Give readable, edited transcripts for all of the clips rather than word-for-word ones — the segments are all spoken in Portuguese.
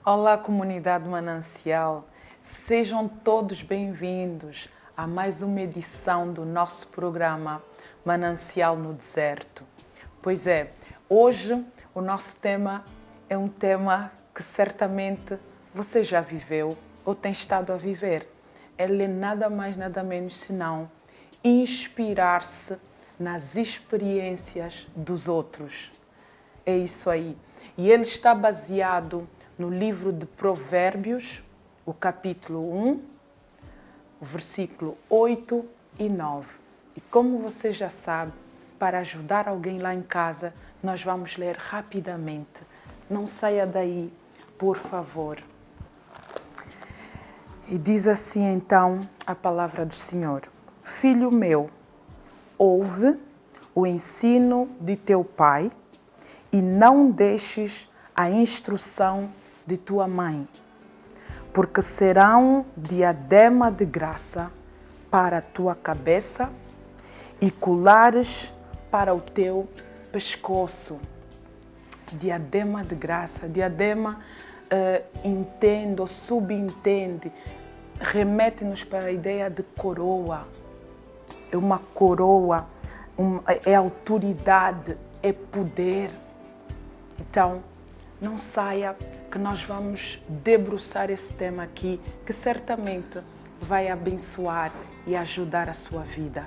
Olá, comunidade Manancial. Sejam todos bem-vindos a mais uma edição do nosso programa Manancial no Deserto. Pois é, hoje o nosso tema é um tema que certamente você já viveu ou tem estado a viver. Ele é nada mais, nada menos senão inspirar-se nas experiências dos outros. É isso aí. E ele está baseado no livro de Provérbios, o capítulo 1, o versículo 8 e 9. E como você já sabe, para ajudar alguém lá em casa, nós vamos ler rapidamente. Não saia daí, por favor. E diz assim então a palavra do Senhor: Filho meu, ouve o ensino de teu pai e não deixes a instrução de tua mãe, porque serão diadema de graça para a tua cabeça e colares para o teu pescoço. Diadema de graça. Diadema entende ou subentende, remete-nos para a ideia de coroa. É uma coroa, é autoridade, é poder. Então, não saia, que nós vamos debruçar esse tema aqui, que certamente vai abençoar e ajudar a sua vida.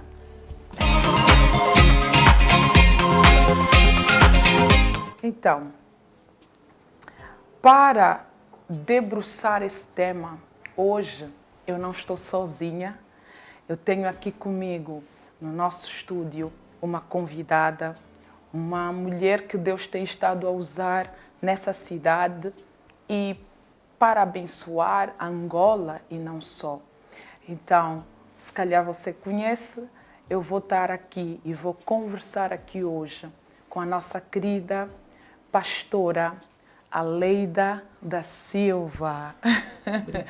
Então, para debruçar esse tema, hoje eu não estou sozinha. Eu tenho aqui comigo, no nosso estúdio, uma convidada, uma mulher que Deus tem estado a usar nessa cidade e para abençoar Angola e não só. Então, se calhar você conhece, eu vou estar aqui e vou conversar aqui hoje com a nossa querida pastora Aleida da Silva. Obrigada,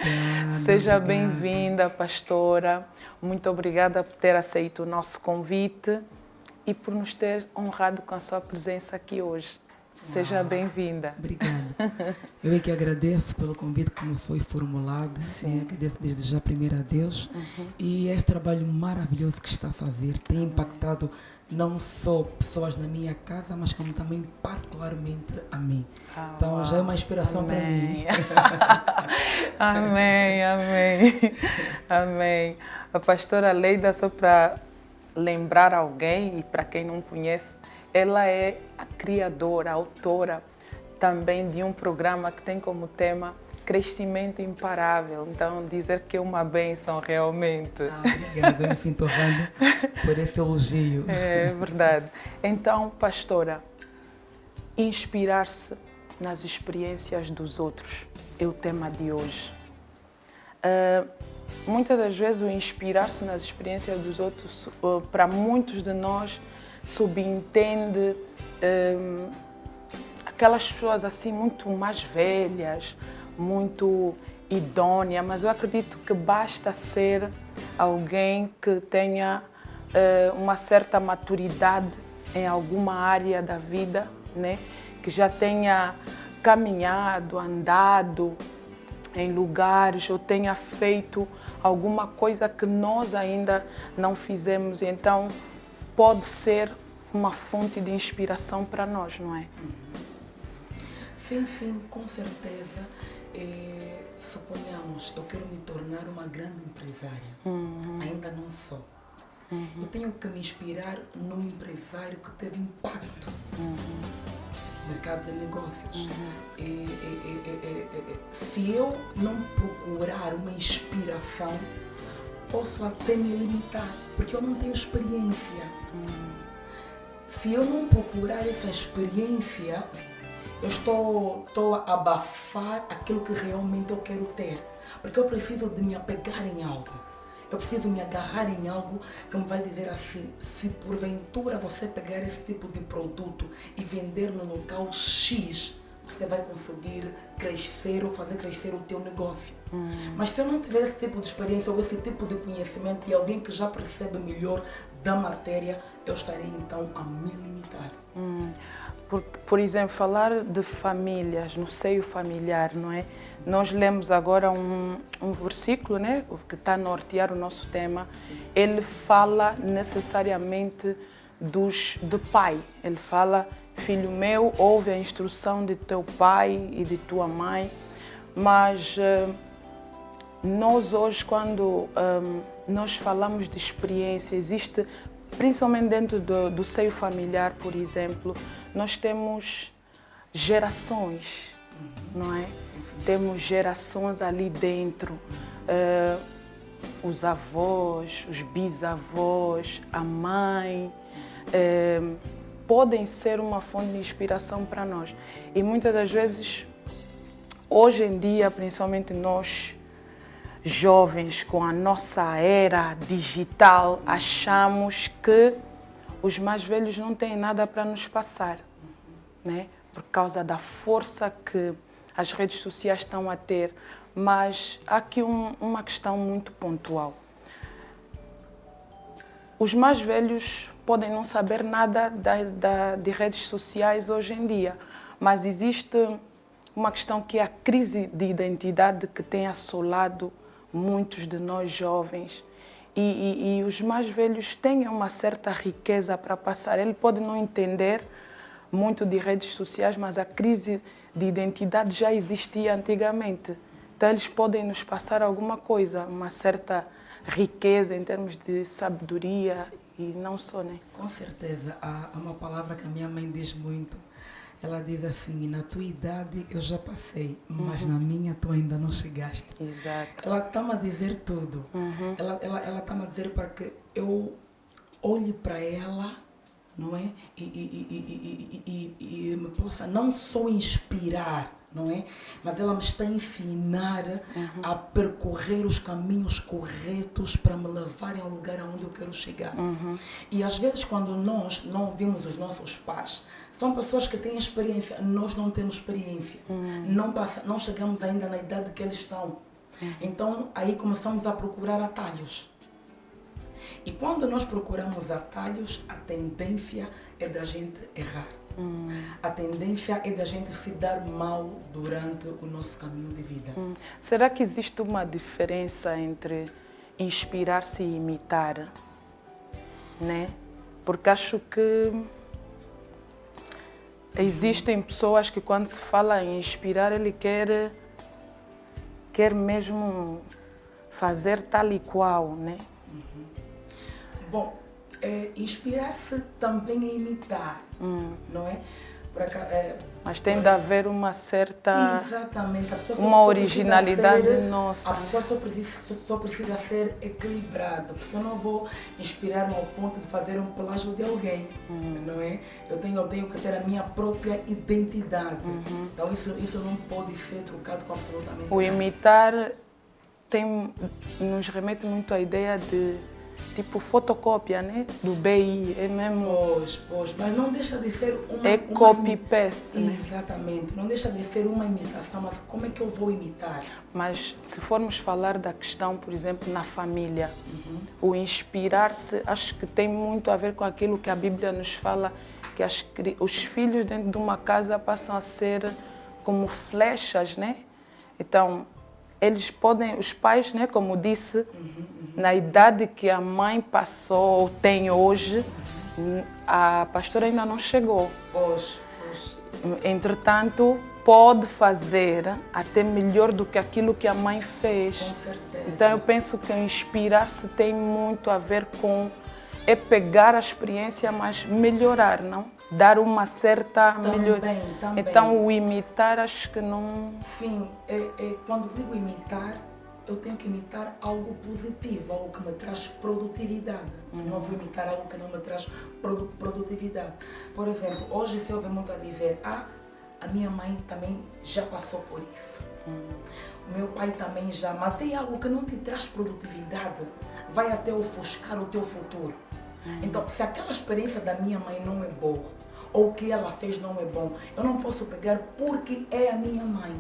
Seja bem-vinda, pastora. Muito obrigada por ter aceito o nosso convite e por nos ter honrado com a sua presença aqui hoje. Seja bem-vinda. Obrigada. Eu é que agradeço pelo convite que me foi formulado. Agradeço desde já primeiro a Deus. E é um trabalho maravilhoso que está a fazer. Tem impactado não só pessoas na minha casa, mas como também particularmente a mim. Então já é uma inspiração para mim. Amém, amém, amém. A pastora Aleida, só para lembrar alguém e para quem não conhece, ela é a criadora, a autora também de um programa que tem como tema Crescimento Imparável. Então, dizer que é uma bênção realmente. Obrigada, me sinto honrada por esse elogio. É verdade. Então, pastora, inspirar-se nas experiências dos outros é o tema de hoje. Muitas das vezes o inspirar-se nas experiências dos outros, para muitos de nós, subentende aquelas pessoas assim muito mais velhas, muito idôneas, mas eu acredito que basta ser alguém que tenha uma certa maturidade em alguma área da vida, né? Que já tenha caminhado, andado em lugares ou tenha feito alguma coisa que nós ainda não fizemos. Então, pode ser uma fonte de inspiração para nós, não é? Sim, com certeza. Suponhamos, eu quero me tornar uma grande empresária. Ainda não sou. Eu tenho que me inspirar num empresário que teve impacto no mercado de negócios. Se eu não procurar uma inspiração, posso até me limitar, porque eu não tenho experiência. Se eu não procurar essa experiência, eu estou a abafar aquilo que realmente eu quero ter. Porque eu preciso de me apegar em algo. Eu preciso me agarrar em algo que me vai dizer assim: se porventura você pegar esse tipo de produto e vender no local X, você vai conseguir crescer ou fazer crescer o teu negócio. Mas se eu não tiver esse tipo de experiência ou esse tipo de conhecimento e alguém que já percebe melhor da matéria, eu estarei então a me limitar. por exemplo, falar de famílias, no seio familiar, não é? Nós lemos agora um versículo, né, que está a nortear o nosso tema. Ele fala necessariamente do pai. Ele fala: filho meu, ouve a instrução de teu pai e de tua mãe. Mas nós hoje, quando nós falamos de experiência, existe, principalmente dentro do seio familiar, por exemplo, nós temos gerações, não é? Temos gerações ali dentro, os avós, os bisavós, a mãe, podem ser uma fonte de inspiração para nós. E muitas das vezes, hoje em dia, principalmente nós, jovens, com a nossa era digital, achamos que os mais velhos não têm nada para nos passar, né? Por causa da força que as redes sociais estão a ter. Mas há aqui uma questão muito pontual. Os mais velhos podem não saber nada de redes sociais hoje em dia, mas existe uma questão que é a crise de identidade que tem assolado muitos de nós jovens. E os mais velhos têm uma certa riqueza para passar. Ele pode não entender muito de redes sociais, mas a crise de identidade já existia antigamente. Então eles podem nos passar alguma coisa, uma certa riqueza em termos de sabedoria e não só, né? Com certeza. Há uma palavra que a minha mãe diz muito. Ela diz assim: na tua idade eu já passei, mas na minha tu ainda não chegaste. Exato. Ela está-me a dizer tudo. Ela está-me a dizer para que eu olhe para ela, não é? E me possa não só inspirar, não é? Mas ela me está a ensinar a percorrer os caminhos corretos para me levarem ao lugar aonde eu quero chegar. E às vezes, quando nós não ouvimos os nossos pais, são pessoas que têm experiência, nós não temos experiência. Não chegamos ainda na idade que eles estão. Então, aí começamos a procurar atalhos. E quando nós procuramos atalhos, a tendência é da gente errar. A tendência é da gente se dar mal durante o nosso caminho de vida. Será que existe uma diferença entre inspirar-se e imitar, né? Porque acho que existem pessoas que, quando se fala em inspirar, ele quer mesmo fazer tal e qual, né? Bom, inspirar-se também é imitar, não é? Mas tem de haver uma certa... Exatamente. A pessoa uma originalidade nossa. A pessoa só precisa ser equilibrada, porque eu não vou inspirar-me ao ponto de fazer um plágio de alguém, não é? Eu tenho que ter a minha própria identidade. Então isso não pode ser trocado com absolutamente nada. O imitar nos remete muito à ideia de tipo fotocópia, né? Do BI, é mesmo... Pois, mas não deixa de ser uma... É copy-paste, né? Exatamente, não deixa de ser uma imitação, mas como é que eu vou imitar? Mas se formos falar da questão, por exemplo, na família, o inspirar-se, acho que tem muito a ver com aquilo que a Bíblia nos fala, que os filhos dentro de uma casa passam a ser como flechas, né? Então, eles podem, os pais, né, como disse, na idade que a mãe passou ou tem hoje, a pastora ainda não chegou. Pois. Entretanto, pode fazer até melhor do que aquilo que a mãe fez. Com certeza. Então, eu penso que inspirar-se tem muito a ver com pegar a experiência, mas melhorar, não? Dar uma certa melhoria. Também. Então, o imitar, acho que não... Sim, quando digo imitar, eu tenho que imitar algo positivo, algo que me traz produtividade. Não vou imitar algo que não me traz produtividade. Por exemplo, hoje se ouve muito a dizer: a minha mãe também já passou por isso. O meu pai também já, mas é algo que não te traz produtividade, vai até ofuscar o teu futuro. Então, se aquela experiência da minha mãe não é boa, ou o que ela fez não é bom, eu não posso pegar porque é a minha mãe.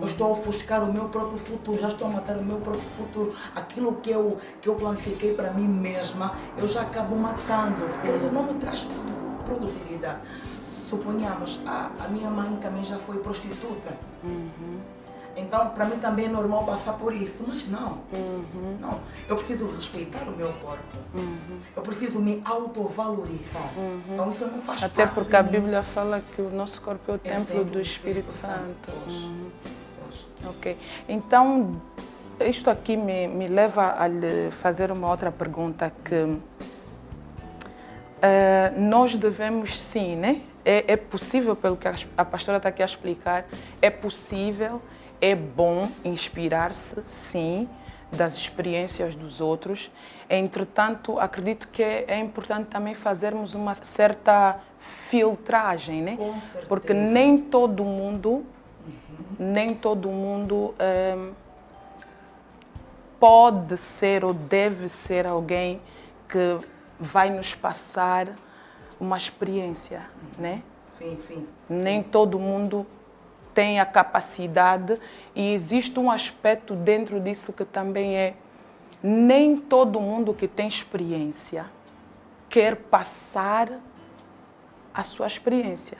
Eu estou a ofuscar o meu próprio futuro, já estou a matar o meu próprio futuro. Aquilo que eu planifiquei para mim mesma, eu já acabo matando, porque isso não me traz produtividade. suponhamos, a minha mãe também já foi prostituta. Então, para mim também é normal passar por isso, mas não. Não. Eu preciso respeitar o meu corpo. Eu preciso me autovalorizar. Então, isso não faz parte. Até porque a Bíblia fala que o nosso corpo é o templo do Espírito Santo. Ok. Então, isto aqui me leva a lhe fazer uma outra pergunta que nós devemos sim, né? É possível, pelo que a pastora está aqui a explicar, é possível, é bom inspirar-se, sim, das experiências dos outros. Entretanto, acredito que é importante também fazermos uma certa filtragem, né? Com certeza. Porque nem todo mundo pode ser ou deve ser alguém que vai nos passar uma experiência, né? Sim, sim. Nem todo mundo tem a capacidade e existe um aspecto dentro disso que também é nem todo mundo que tem experiência quer passar a sua experiência.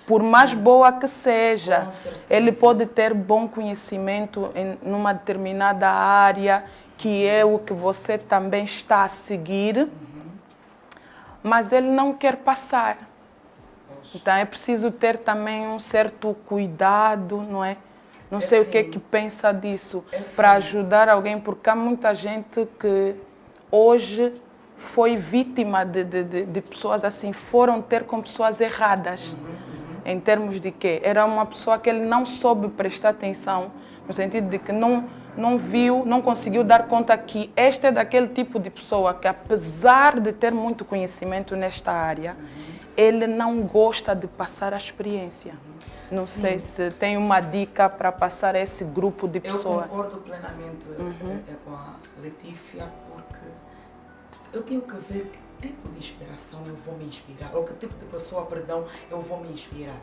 Por mais boa que seja, ele pode ter bom conhecimento em uma determinada área, que é o que você também está a seguir, mas ele não quer passar. Então é preciso ter também um certo cuidado, não é? Não sei o que é que pensa disso, para ajudar alguém, porque há muita gente que hoje foi vítima de pessoas assim, foram ter com pessoas erradas. Em termos de quê? Era uma pessoa que ele não soube prestar atenção, no sentido de que não viu, não conseguiu dar conta que este é daquele tipo de pessoa que, apesar de ter muito conhecimento nesta área, ele não gosta de passar a experiência. Não sei se tem uma dica para passar a esse grupo de pessoas. Eu concordo plenamente com a Letícia, porque eu tenho que ver que tipo de inspiração eu vou me inspirar, ou que tipo de pessoa, perdão, eu vou me inspirar.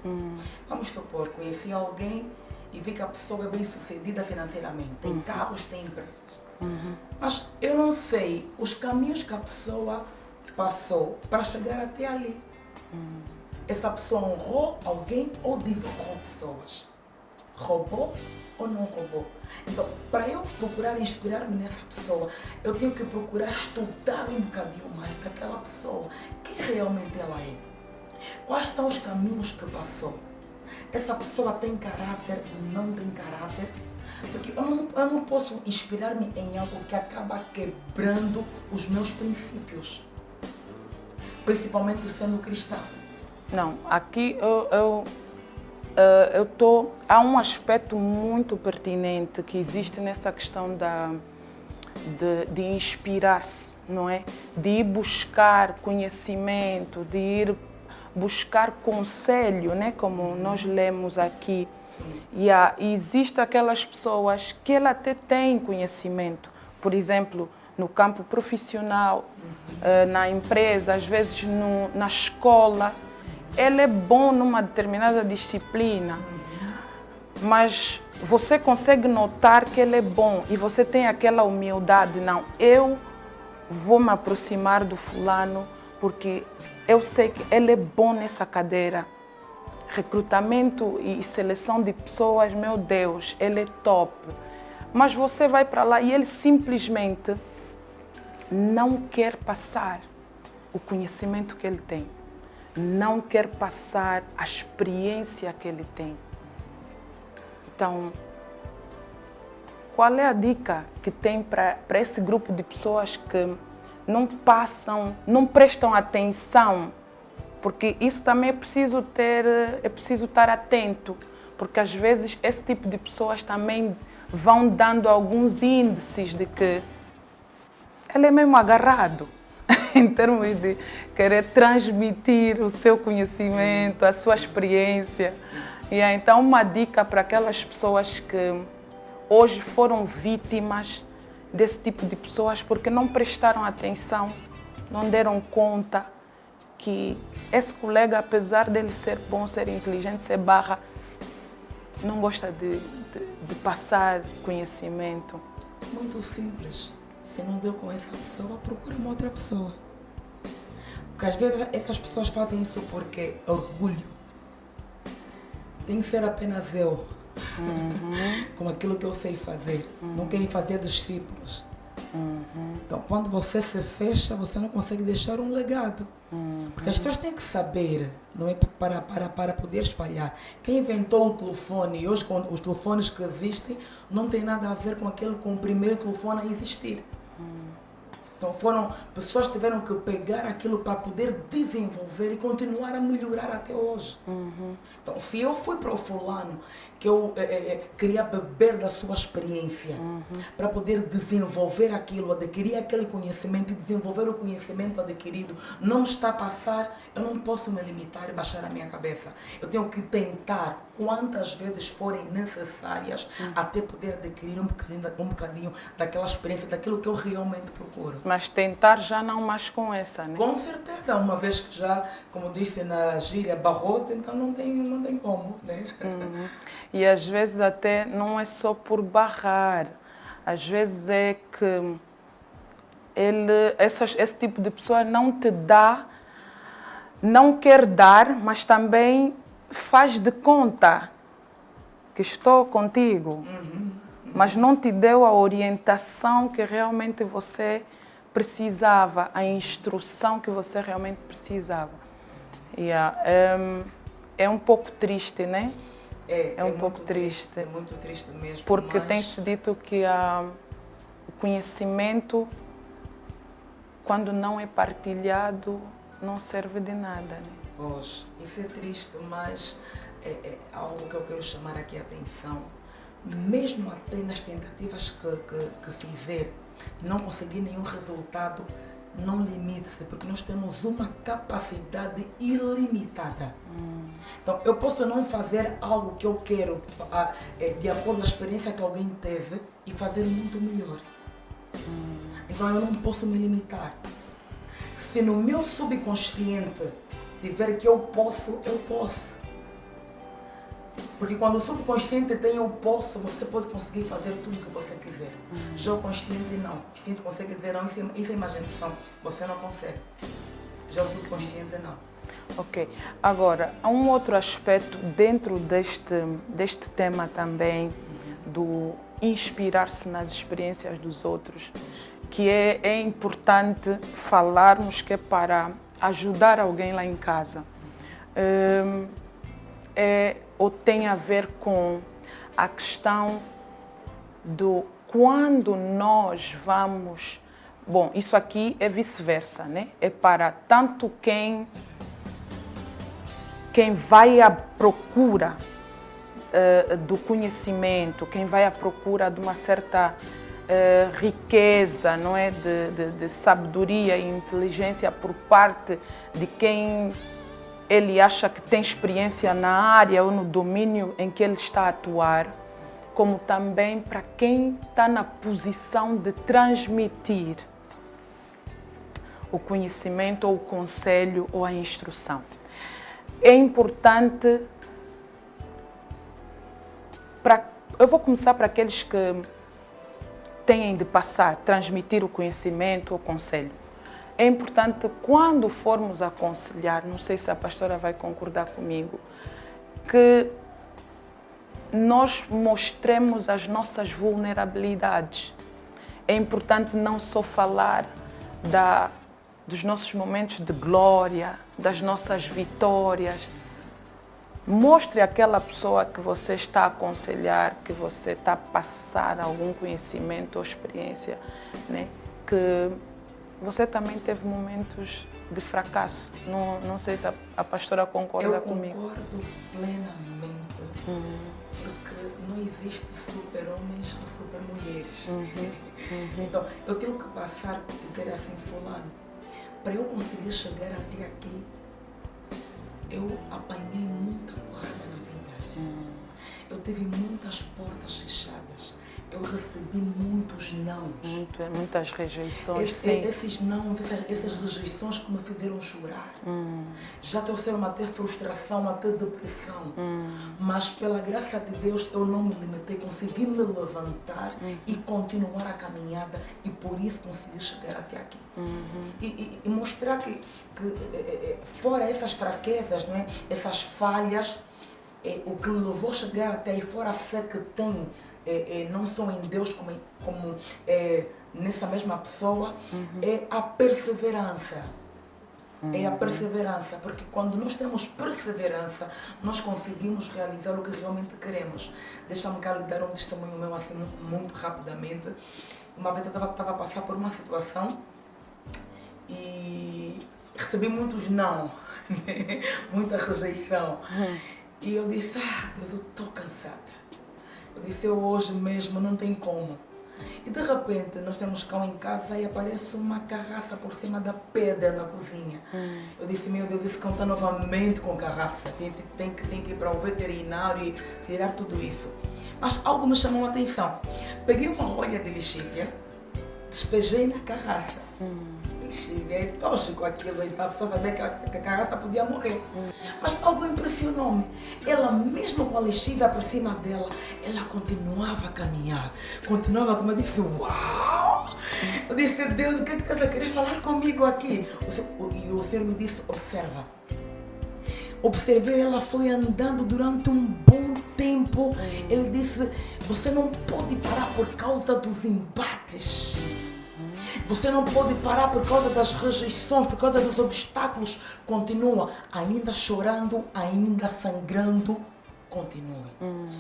Vamos supor, conheci alguém e vi que a pessoa é bem sucedida financeiramente, tem carros, tem empresas. Mas eu não sei os caminhos que a pessoa passou para chegar até ali. Essa pessoa honrou alguém ou desonrou pessoas? Roubou ou não roubou? Então, para eu procurar inspirar-me nessa pessoa, eu tenho que procurar estudar um bocadinho mais daquela pessoa. Quem realmente ela é? Quais são os caminhos que passou? Essa pessoa tem caráter ou não tem caráter? Porque eu não posso inspirar-me em algo que acaba quebrando os meus princípios. Principalmente sendo cristão. Não, aqui há um aspecto muito pertinente que existe nessa questão de inspirar-se, não é? De ir buscar conhecimento, de ir buscar conselho, né? Como nós lemos aqui. E existem aquelas pessoas que ela até têm conhecimento, por exemplo, no campo profissional, na empresa, às vezes na escola. Ele é bom numa determinada disciplina, mas você consegue notar que ele é bom e você tem aquela humildade. Não, eu vou me aproximar do fulano porque eu sei que ele é bom nessa cadeira. Recrutamento e seleção de pessoas, meu Deus, ele é top. Mas você vai para lá e ele simplesmente não quer passar o conhecimento que ele tem. Não quer passar a experiência que ele tem. Então, qual é a dica que tem para esse grupo de pessoas que não passam, não prestam atenção? Porque isso também é preciso estar atento, porque às vezes esse tipo de pessoas também vão dando alguns índices de que ele é mesmo agarrado. Em termos de querer transmitir o seu conhecimento, a sua experiência. E então, uma dica para aquelas pessoas que hoje foram vítimas desse tipo de pessoas porque não prestaram atenção, não deram conta que esse colega, apesar dele ser bom, ser inteligente, ser barra, não gosta de passar conhecimento. Muito simples. Se não deu com essa pessoa, procura uma outra pessoa. O Porque às vezes essas pessoas fazem isso porque é orgulho. Tem que ser apenas eu. Com aquilo que eu sei fazer. Não querem fazer discípulos. Então, quando você se fecha, você não consegue deixar um legado. Porque as pessoas têm que saber, não é para poder espalhar. Quem inventou o telefone, e hoje com os telefones que existem, não tem nada a ver com o primeiro telefone a existir. Então pessoas que tiveram que pegar aquilo para poder desenvolver e continuar a melhorar até hoje. Então, se eu fui para o fulano, que eu queria beber da sua experiência, para poder desenvolver aquilo, adquirir aquele conhecimento e desenvolver o conhecimento adquirido, não me está a passar, eu não posso me limitar e baixar a minha cabeça. Eu tenho que tentar quantas vezes forem necessárias até poder adquirir um bocadinho daquela experiência, daquilo que eu realmente procuro. Mas tentar já não mais com essa, né? Com certeza, uma vez que já, como disse na gíria, barrota, então não tem como, né? E às vezes até não é só por barrar, às vezes é que esse tipo de pessoa não te dá, não quer dar, mas também faz de conta que estou contigo, mas não te deu a orientação que realmente você precisava, a instrução que você realmente precisava. É um pouco triste, né? É um pouco triste. É muito triste mesmo. Porque tem-se dito que o conhecimento, quando não é partilhado, não serve de nada, né? Pois, isso é triste, mas é algo que eu quero chamar aqui a atenção. Mesmo até nas tentativas que fizer, não conseguir nenhum resultado, não limite-se, porque nós temos uma capacidade ilimitada. Então, eu posso não fazer algo que eu quero de acordo com a experiência que alguém teve e fazer muito melhor. Então, eu não posso me limitar. Se no meu subconsciente tiver que eu posso, eu posso. Porque quando o subconsciente tem eu posso, você pode conseguir fazer tudo o que você quiser. Já o consciente não. O consciente consegue dizer, não, isso é imaginação, você não consegue. Já o subconsciente não. Ok. Agora, há um outro aspecto dentro deste tema também, do inspirar-se nas experiências dos outros, que é importante falarmos, que é para ajudar alguém lá em casa. Ou tem a ver com a questão do quando nós vamos... Bom, isso aqui é vice-versa, né? É para tanto quem vai à procura do conhecimento, quem vai à procura de uma certa riqueza, não é? De sabedoria e inteligência por parte de quem ele acha que tem experiência na área ou no domínio em que ele está a atuar, como também para quem está na posição de transmitir o conhecimento ou o conselho ou a instrução. É importante, eu vou começar para aqueles que têm de passar, transmitir o conhecimento ou o conselho. É importante, quando formos aconselhar, não sei se a pastora vai concordar comigo, que nós mostremos as nossas vulnerabilidades. É importante não só falar dos nossos momentos de glória, das nossas vitórias. Mostre àquela pessoa que você está a aconselhar, que você está a passar algum conhecimento ou experiência, né? Que você também teve momentos de fracasso. Não sei se a pastora concorda comigo. Eu concordo plenamente, porque não existe super-homens ou super-mulheres. Então, eu tenho que passar por dizer assim, fulano, para eu conseguir chegar até aqui, eu apanhei muita porrada na vida. Eu tive muitas portas fechadas. eu recebi muitos nãos. Muitas rejeições, Esses nãos, essas rejeições que me fizeram chorar. Já trouxeram até frustração, até depressão. Mas pela graça de Deus eu não me limitei, consegui me levantar e continuar a caminhada, e por isso consegui chegar até aqui. E mostrar que fora essas fraquezas, né, essas falhas, o que levou a chegar até aí, fora a fé que tenho, não só em Deus como nessa mesma pessoa, é a perseverança. É a perseverança, porque quando nós temos perseverança, nós conseguimos realizar o que realmente queremos. Deixa-me cá lhe dar um testemunho meu assim muito rapidamente. Uma vez eu estava a passar por uma situação e recebi muitos não, muita rejeição. E eu disse, Deus, eu estou cansada. Eu disse, eu hoje mesmo não tem como. E de repente nós temos cão em casa e aparece uma carraça por cima da pedra na cozinha. Eu disse, meu Deus, esse cão está novamente com carraça. Tem que ir para o veterinário e tirar tudo isso. Mas algo me chamou a atenção. Peguei uma rolha de lexívia, despejei na carraça. Lexívia é tóxico aquilo, e a pessoa sabia que a carraça podia morrer. Mas algo impressionou-me. Ela, mesmo com a lexívia por cima dela, ela continuava a caminhar. Continuava, como eu disse, uau! Eu disse, Deus, o que estás a querer falar comigo aqui? E o Senhor me disse, observa. Observei, ela foi andando durante um bom tempo. Ele disse, você não pode parar por causa dos embates. Você não pode parar por causa das rejeições, por causa dos obstáculos. Continua, ainda chorando, ainda sangrando, continue.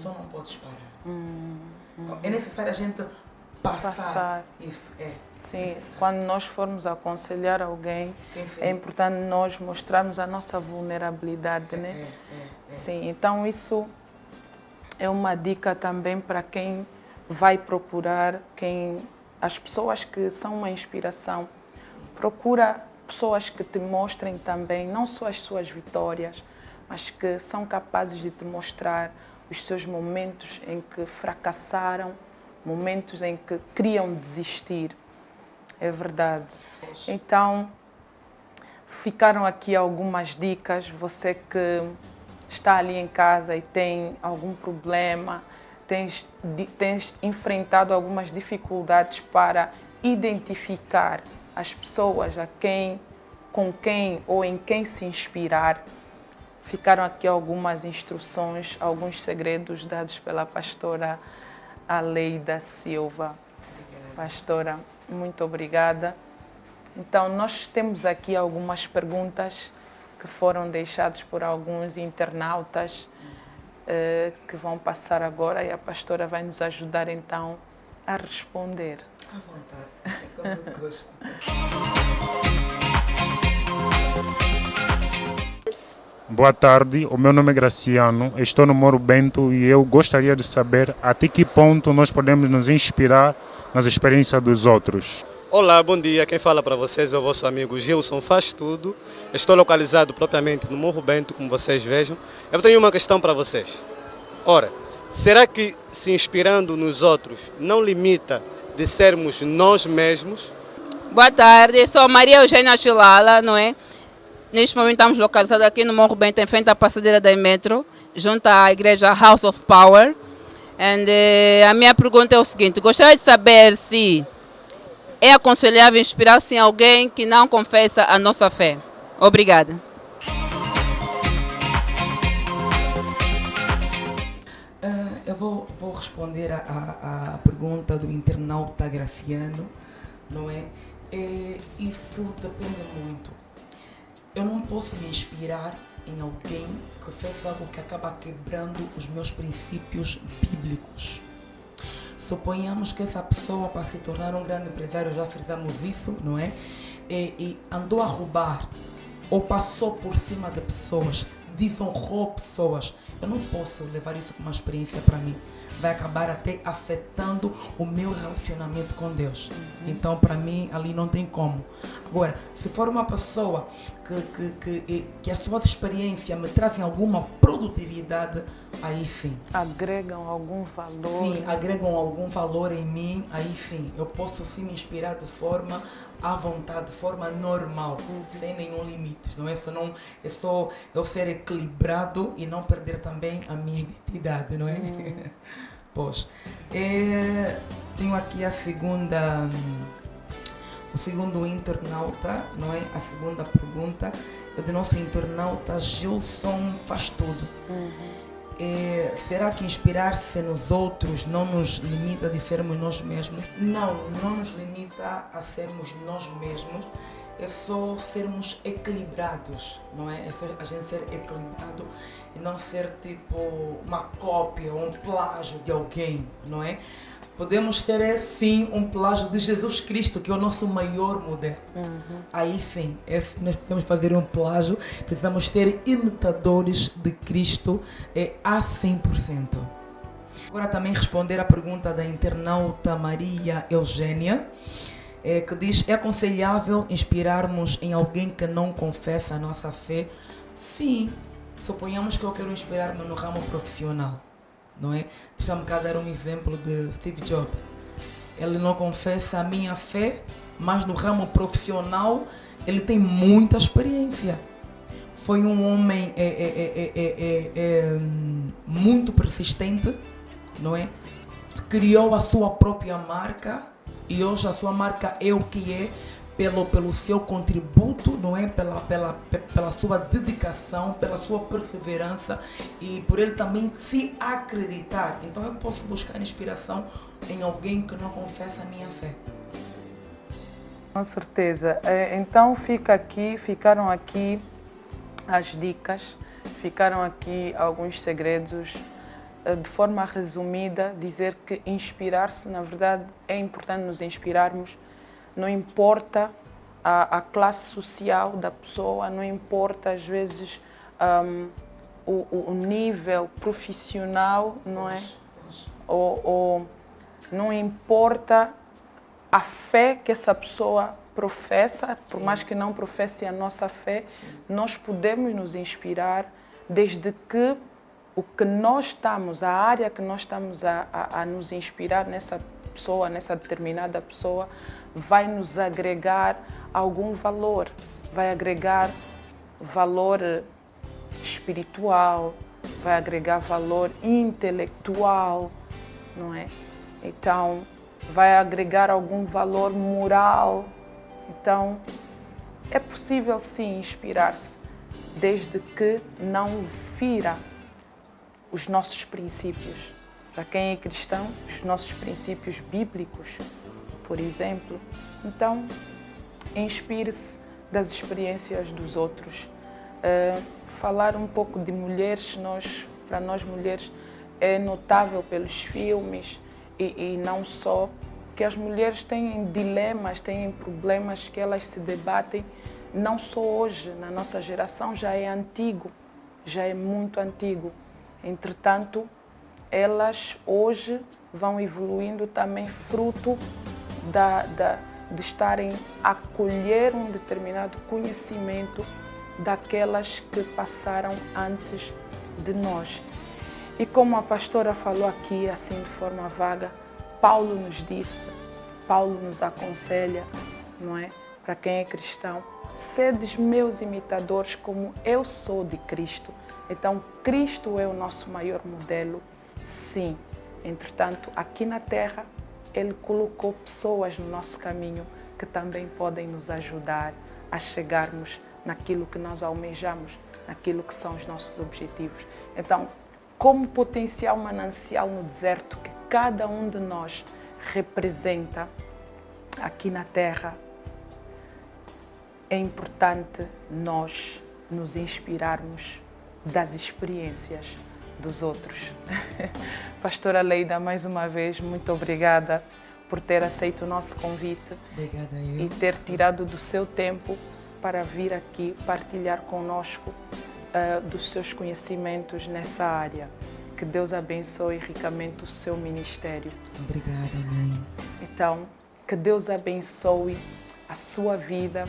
Só não podes parar. Então, é necessário a gente passar isso. Sim, quando nós formos aconselhar alguém, é importante nós mostrarmos a nossa vulnerabilidade, né? Sim, então isso é uma dica também para quem vai procurar, as pessoas que são uma inspiração. Procura pessoas que te mostrem também, não só as suas vitórias, mas que são capazes de te mostrar os seus momentos em que fracassaram, momentos em que queriam desistir. É verdade. Então, ficaram aqui algumas dicas. Você que está ali em casa e tem algum problema, tens enfrentado algumas dificuldades para identificar as pessoas com quem ou em quem se inspirar. Ficaram aqui algumas instruções, alguns segredos dados pela pastora Aleida Silva. Pastora, muito obrigada. Então, nós temos aqui algumas perguntas que foram deixadas por alguns internautas que vão passar agora, e a pastora vai nos ajudar então a responder. À vontade, é com muito gosto. Boa tarde, o meu nome é Graciano, estou no Moro Bento e eu gostaria de saber até que ponto nós podemos nos inspirar nas experiências dos outros. Olá, bom dia. Quem fala para vocês é o vosso amigo Gilson Faz Tudo. Estou localizado propriamente no Morro Bento, como vocês vejam. Eu tenho uma questão para vocês. Ora, será que se inspirando nos outros não limita de sermos nós mesmos? Boa tarde, sou Maria Eugênia Chilala, não é? Neste momento estamos localizados aqui no Morro Bento, em frente à passadeira da metro, junto à igreja House of Power. A minha pergunta é o seguinte: gostaria de saber se é aconselhável inspirar-se em alguém que não confessa a nossa fé. Obrigada. Eu vou responder à pergunta do internauta Graciano, não é? Isso depende muito. Eu não posso me inspirar em alguém que fez algo que acaba quebrando os meus princípios bíblicos. Suponhamos que essa pessoa, para se tornar um grande empresário, já fizemos isso, não é? E andou a roubar, ou passou por cima de pessoas, desonrou pessoas. Eu não posso levar isso como uma experiência para mim. vai acabar até afetando o meu relacionamento com Deus. Então, para mim, ali não tem como. Agora, se for uma pessoa que a sua experiência me trazem alguma produtividade, aí sim. Agregam algum valor. Sim, agregam algum valor em mim, aí sim. Eu posso sim me inspirar de forma à vontade, de forma normal, sem nenhum limite. Não é só não, é só eu ser equilibrado e não perder também a minha identidade, não é? Pois. Tenho aqui o segundo internauta, não é? A segunda pergunta é do nosso internauta Gilson Faz Tudo. Será que inspirar-se nos outros não nos limita de sermos nós mesmos? Não, não nos limita a sermos nós mesmos. É só sermos equilibrados, não é? É só a gente ser equilibrado e não ser tipo uma cópia ou um plágio de alguém, não é? Podemos ser, sim, um plágio de Jesus Cristo, que é o nosso maior modelo. Aí, sim, nós podemos fazer um plágio, precisamos ser imitadores de Cristo a 100%. Agora também responder à pergunta da internauta Maria Eugênia, que diz: é aconselhável inspirarmos em alguém que não confessa a nossa fé? Sim, suponhamos que eu quero inspirar-me no ramo profissional, não é? Deixa-me cá dar um exemplo de Steve Jobs. Ele não confessa a minha fé, mas no ramo profissional ele tem muita experiência. Foi um homem muito persistente, não é? Criou a sua própria marca e hoje a sua marca é o que é pelo seu contributo, não é? Pela sua dedicação, pela sua perseverança e por ele também se acreditar. Então eu posso buscar inspiração em alguém que não confessa a minha fé. Com certeza. Então ficaram aqui as dicas, ficaram aqui alguns segredos. De forma resumida, dizer que inspirar-se, na verdade, é importante nos inspirarmos. Não importa a classe social da pessoa, não importa às vezes o nível profissional, não é? Ou não importa a fé que essa pessoa professa, por mais que não professe a nossa fé, nós podemos nos inspirar desde que o que nós estamos, a área que nós estamos a nos inspirar nessa pessoa, nessa determinada pessoa, vai nos agregar algum valor, vai agregar valor espiritual, vai agregar valor intelectual, não é? Então, vai agregar algum valor moral. Então, é possível sim inspirar-se, desde que não fira os nossos princípios. Para quem é cristão, os nossos princípios bíblicos, por exemplo. Então, inspire-se das experiências dos outros. Falar um pouco de mulheres, para nós mulheres, é notável pelos filmes e não só, que as mulheres têm dilemas, têm problemas que elas se debatem, não só hoje, na nossa geração já é antigo, já é muito antigo. Entretanto, elas hoje vão evoluindo também fruto de estarem a colher um determinado conhecimento daquelas que passaram antes de nós. E como a pastora falou aqui, assim de forma vaga, Paulo nos disse, Paulo nos aconselha, não é? Para quem é cristão, sedes meus imitadores como eu sou de Cristo. Então, Cristo é o nosso maior modelo, sim. Entretanto, aqui na Terra, Ele colocou pessoas no nosso caminho que também podem nos ajudar a chegarmos naquilo que nós almejamos, naquilo que são os nossos objetivos. Então, como potencial manancial no deserto que cada um de nós representa aqui na Terra, é importante nós nos inspirarmos das experiências dos outros. Pastora Leida, mais uma vez, muito obrigada por ter aceito o nosso convite. Obrigada eu. E ter tirado do seu tempo para vir aqui partilhar conosco dos seus conhecimentos nessa área. Que Deus abençoe ricamente o seu ministério. Obrigada, mãe. Então, que Deus abençoe a sua vida,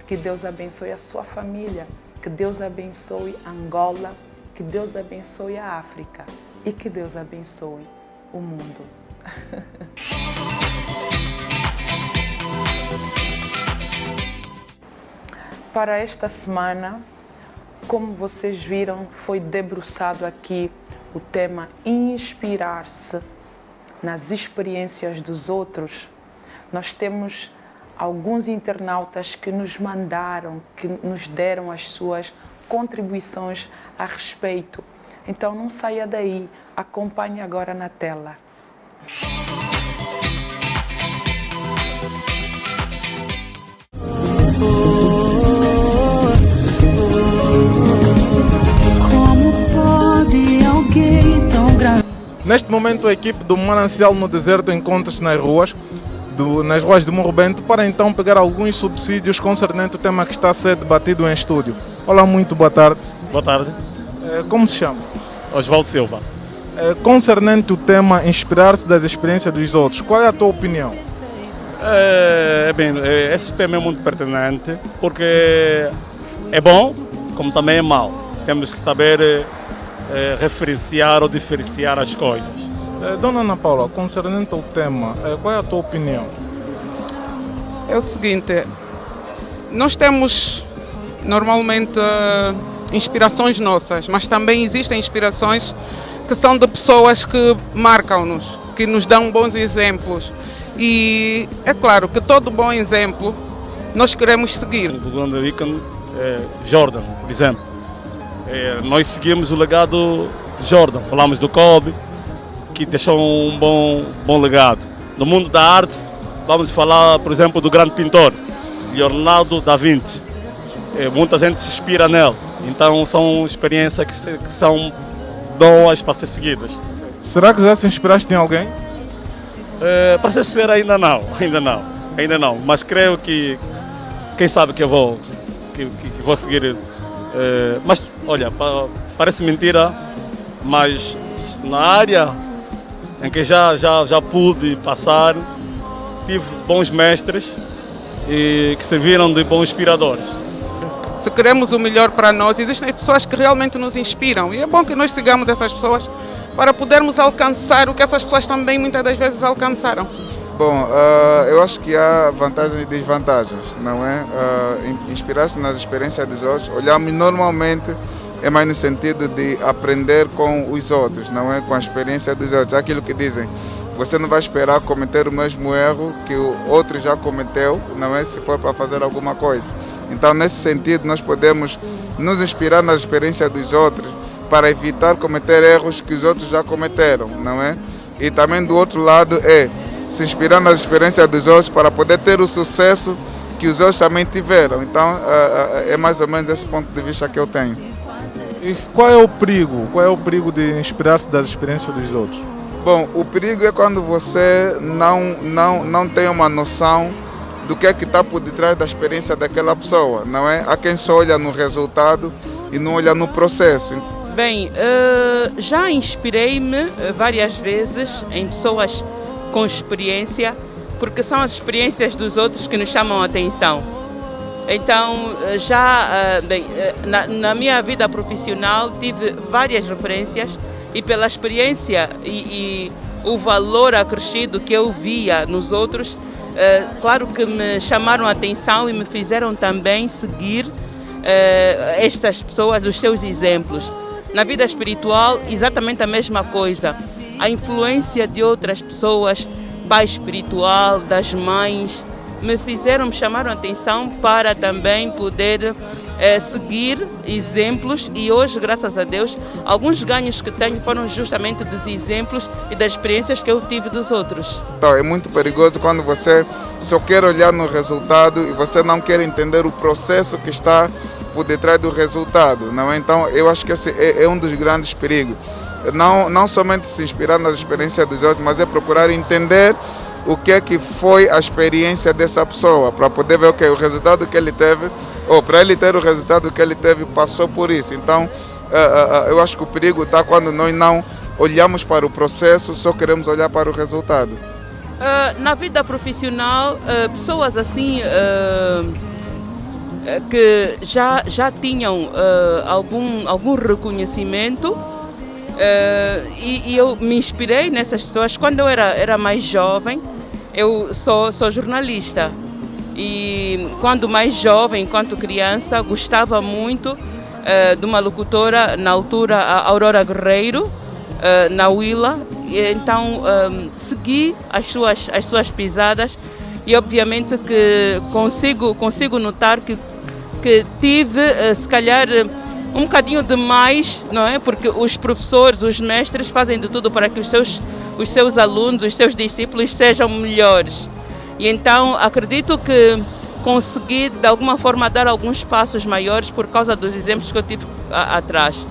que Deus abençoe a sua família, que Deus abençoe Angola, que Deus abençoe a África e que Deus abençoe o mundo. Para esta semana, como vocês viram, foi debruçado aqui o tema inspirar-se nas experiências dos outros. Nós temos alguns internautas que nos mandaram, que nos deram as suas contribuições a respeito. Então não saia daí, acompanhe agora na tela. Neste momento, a equipe do Manancial no Deserto encontra-se nas ruas de Morro Bento para então pegar alguns subsídios concernente ao tema que está a ser debatido em estúdio. Olá, muito boa tarde. Boa tarde. Como se chama? Osvaldo Silva. Concernente o tema inspirar-se das experiências dos outros, qual é a tua opinião? Esse tema é muito pertinente porque é bom, como também é mau. Temos que saber referenciar ou diferenciar as coisas. Dona Ana Paula, concernente ao tema, qual é a tua opinião? É o seguinte, nós temos normalmente inspirações nossas, mas também existem inspirações que são de pessoas que marcam-nos, que nos dão bons exemplos. E é claro que todo bom exemplo nós queremos seguir. O grande ícone é Jordan, por exemplo. Nós seguimos o legado de Jordan, falamos do Kobe, que deixou um bom legado. No mundo da arte, vamos falar, por exemplo, do grande pintor, Leonardo da Vinci. Muita gente se inspira nele, então são experiências que são boas para ser seguidas. Será que já se inspiraste em alguém? Para ser sincero, ainda não, mas creio que, quem sabe que eu vou seguir. Mas, olha, parece mentira, mas na área em que já pude passar, tive bons mestres e que serviram de bons inspiradores. Se queremos o melhor para nós, existem pessoas que realmente nos inspiram e é bom que nós sigamos essas pessoas para podermos alcançar o que essas pessoas também muitas das vezes alcançaram. Bom, eu acho que há vantagens e desvantagens, não é? Inspirar-se nas experiências dos outros, olhamos normalmente é mais no sentido de aprender com os outros, não é? Com a experiência dos outros. Aquilo que dizem, você não vai esperar cometer o mesmo erro que o outro já cometeu, não é? Se for para fazer alguma coisa. Então, nesse sentido, nós podemos nos inspirar nas experiências dos outros para evitar cometer erros que os outros já cometeram, não é? E também do outro lado se inspirar nas experiências dos outros para poder ter o sucesso que os outros também tiveram. Então, é mais ou menos esse ponto de vista que eu tenho. E qual é o perigo? Qual é o perigo de inspirar-se das experiências dos outros? Bom, o perigo é quando você não tem uma noção do que é que está por detrás da experiência daquela pessoa, não é? Há quem só olha no resultado e não olha no processo. Bem, já inspirei-me várias vezes em pessoas com experiência, porque são as experiências dos outros que nos chamam a atenção. Então, na minha vida profissional tive várias referências e pela experiência e o valor acrescido que eu via nos outros, claro que me chamaram a atenção e me fizeram também seguir estas pessoas, os seus exemplos. Na vida espiritual, exatamente a mesma coisa. A influência de outras pessoas, pai espiritual, das mães, me chamaram a atenção para também poder seguir exemplos e hoje, graças a Deus, alguns ganhos que tenho foram justamente dos exemplos e das experiências que eu tive dos outros. Então, é muito perigoso quando você só quer olhar no resultado e você não quer entender o processo que está por detrás do resultado, não é? Então, eu acho que esse é um dos grandes perigos. Não somente se inspirar nas experiências dos outros, mas é procurar entender o que é que foi a experiência dessa pessoa, para poder ver o resultado que ele teve, ou para ele ter o resultado que ele teve, passou por isso. Então, eu acho que o perigo está quando nós não olhamos para o processo, só queremos olhar para o resultado. Na vida profissional, pessoas assim que já tinham algum reconhecimento, e eu me inspirei nessas pessoas. Quando eu era mais jovem, eu sou jornalista, e quando mais jovem, enquanto criança, gostava muito de uma locutora, na altura a Aurora Guerreiro, na Willa, e então segui as suas pisadas, e obviamente que consigo notar que tive, se calhar, um bocadinho demais, não é? Porque os professores, os mestres fazem de tudo para que os seus alunos, os seus discípulos sejam melhores. E então acredito que consegui de alguma forma dar alguns passos maiores por causa dos exemplos que eu tive atrás.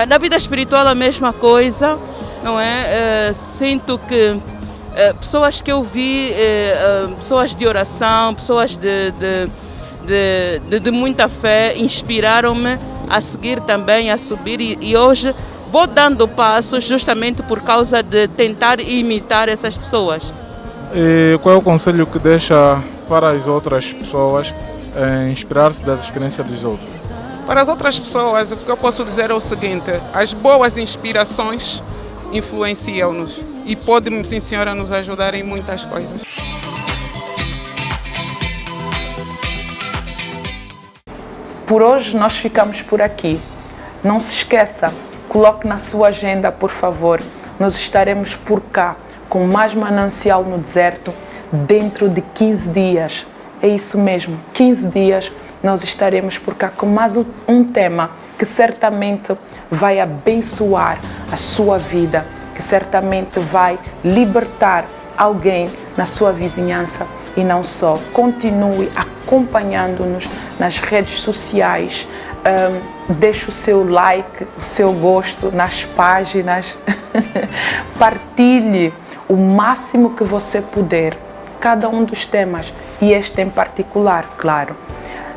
Na vida espiritual a mesma coisa, não é? Sinto que pessoas que eu vi, pessoas de oração, pessoas de muita fé, inspiraram-me a seguir também, a subir, e hoje vou dando passos justamente por causa de tentar imitar essas pessoas. E qual é o conselho que deixa para as outras pessoas inspirar-se das experiências dos outros? Para as outras pessoas, o que eu posso dizer é o seguinte: as boas inspirações influenciam-nos e podem, sim senhora, nos ajudar em muitas coisas. Por hoje nós ficamos por aqui. Não se esqueça, coloque na sua agenda, por favor. Nós estaremos por cá com mais Manancial no Deserto dentro de 15 dias. É isso mesmo, 15 dias nós estaremos por cá com mais um tema que certamente vai abençoar a sua vida, que certamente vai libertar alguém na sua vizinhança. E não só, continue acompanhando-nos nas redes sociais, deixe o seu like, o seu gosto nas páginas, partilhe o máximo que você puder, cada um dos temas, e este em particular, claro.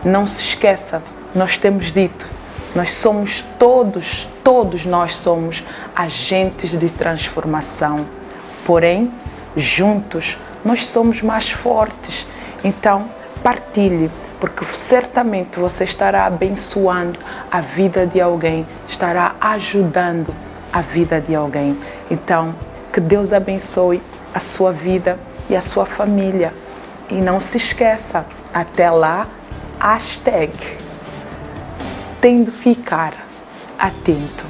Não se esqueça, nós temos dito, nós somos todos nós somos agentes de transformação, porém, juntos, nós somos mais fortes. Então, partilhe, porque certamente você estará abençoando a vida de alguém, estará ajudando a vida de alguém. Então, que Deus abençoe a sua vida e a sua família. E não se esqueça, até lá, hashtag tem de ficar atento.